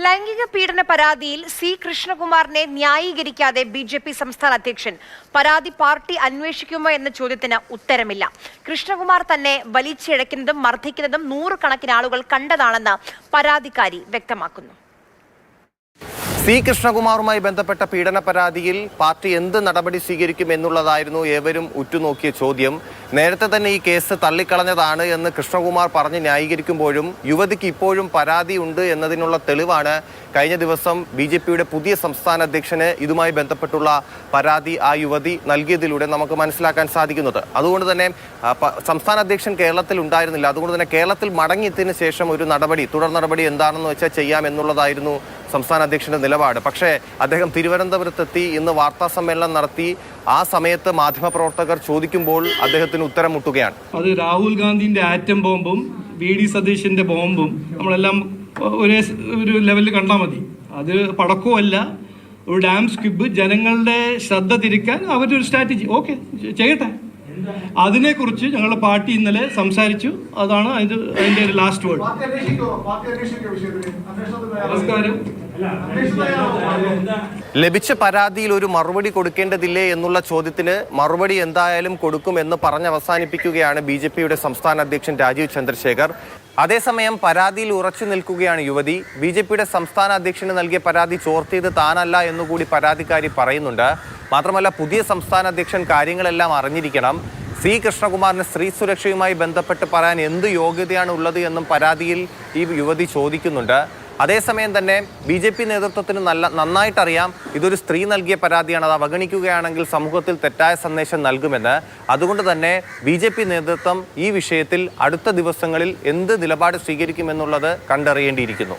ലൈംഗിക പീഡന പരാതിയിൽ സി കൃഷ്ണകുമാറിനെ ന്യായീകരിക്കാതെ ബി.ജെ.പി. സംസ്ഥാന അധ്യക്ഷൻ പരാതി പാർട്ടി അന്വേഷിക്കുമോ എന്ന ചോദ്യത്തിന് ഉത്തരമില്ല. കൃഷ്ണകുമാർ തന്നെ വലിച്ചിഴയ്ക്കുന്നതും മർദ്ദിക്കുന്നതും നൂറുകണക്കിന് ആളുകൾ കണ്ടതാണെന്ന് പരാതിക്കാരി വ്യക്തമാക്കുന്നു. സി കൃഷ്ണകുമാറുമായി ബന്ധപ്പെട്ട പീഡന പരാതിയിൽ പാർട്ടി എന്ത് നടപടി സ്വീകരിക്കും എന്നുള്ളതായിരുന്നു ഏവരും ഉറ്റുനോക്കിയ ചോദ്യം. നേരത്തെ തന്നെ ഈ കേസ് തള്ളിക്കളഞ്ഞതാണ് എന്ന് കൃഷ്ണകുമാർ പറഞ്ഞ് ന്യായീകരിക്കുമ്പോഴും യുവതിക്ക് ഇപ്പോഴും പരാതി ഉണ്ട് എന്നതിനുള്ള തെളിവാണ് കഴിഞ്ഞ ദിവസം ബി.ജെ.പിയുടെ പുതിയ സംസ്ഥാന അധ്യക്ഷന് ഇതുമായി ബന്ധപ്പെട്ടുള്ള പരാതി ആ യുവതി നൽകിയതിലൂടെ നമുക്ക് മനസ്സിലാക്കാൻ സാധിക്കുന്നത്. അതുകൊണ്ട് തന്നെ സംസ്ഥാന അധ്യക്ഷൻ കേരളത്തിൽ ഉണ്ടായിരുന്നില്ല. അതുകൊണ്ട് തന്നെ കേരളത്തിൽ മടങ്ങിയെത്തിയതിനു ശേഷം ഒരു തുടർ നടപടി എന്താണെന്ന് വെച്ചാൽ ചെയ്യാം എന്നുള്ളതായിരുന്നു സംസ്ഥാന അധ്യക്ഷന്റെ നിലപാട്. പക്ഷേ അദ്ദേഹം തിരുവനന്തപുരത്തെത്തി ഇന്ന് വാർത്താ സമ്മേളനം നടത്തി. ആ സമയത്ത് മാധ്യമപ്രവർത്തകർ ചോദിക്കുമ്പോൾ അദ്ദേഹത്തിന് ഉത്തരം മുട്ടുകയാണ്. അത് രാഹുൽ ഗാന്ധിന്റെ ആറ്റം ബോംബും വി.ഡി. സതീശന്റെ ബോംബും നമ്മളെല്ലാം ഒരേ ഒരു ലെവലിൽ കണ്ടാൽ മതി. അത് പടക്കമല്ല, ഒരു ഡാം സ്ക്വിബ് ജനങ്ങളുടെ ശ്രദ്ധ തിരിക്കാൻ അവരുടെ ഒരു സ്ട്രാറ്റജി. ഓക്കെ, ചെയ്യട്ടെ. അതിനെക്കുറിച്ച് ഞങ്ങളുടെ പാർട്ടി ഇന്നലെ സംസാരിച്ചു. അതാണ് അതിന്റെ ലാസ്റ്റ് വേർഡ്. നമസ്കാരം. ലഭിച്ച പരാതിയിൽ ഒരു മറുപടി കൊടുക്കേണ്ടതില്ലേ എന്നുള്ള ചോദ്യത്തിന് മറുപടി എന്തായാലും കൊടുക്കുമെന്ന് പറഞ്ഞ് അവസാനിപ്പിക്കുകയാണ് ബി.ജെ.പിയുടെ സംസ്ഥാന അധ്യക്ഷൻ രാജീവ് ചന്ദ്രശേഖർ. അതേസമയം പരാതിയിൽ ഉറച്ചു നിൽക്കുകയാണ് യുവതി. ബി.ജെ.പിയുടെ സംസ്ഥാന അധ്യക്ഷന് നൽകിയ പരാതി ചോർത്തിയത് താനല്ല എന്നുകൂടി പരാതിക്കാരി പറയുന്നുണ്ട്. മാത്രമല്ല, പുതിയ സംസ്ഥാന അധ്യക്ഷൻ കാര്യങ്ങളെല്ലാം അറിഞ്ഞിരിക്കണം. സി കൃഷ്ണകുമാറിന് സ്ത്രീ സുരക്ഷയുമായി ബന്ധപ്പെട്ട് പറയാൻ എന്ത് യോഗ്യതയാണ് ഉള്ളത് എന്നും പരാതിയിൽ ഈ യുവതി ചോദിക്കുന്നുണ്ട്. അതേസമയം തന്നെ ബി.ജെ.പി. നേതൃത്വത്തിന് നന്നായിട്ടറിയാം ഇതൊരു സ്ത്രീ നൽകിയ പരാതിയാണ്, അത് അവഗണിക്കുകയാണെങ്കിൽ സമൂഹത്തിൽ തെറ്റായ സന്ദേശം നൽകുമെന്ന്. അതുകൊണ്ട് തന്നെ ബി.ജെ.പി. നേതൃത്വം ഈ വിഷയത്തിൽ അടുത്ത ദിവസങ്ങളിൽ എന്ത് നിലപാട് സ്വീകരിക്കുമെന്നുള്ളത് കണ്ടറിയേണ്ടിയിരിക്കുന്നു.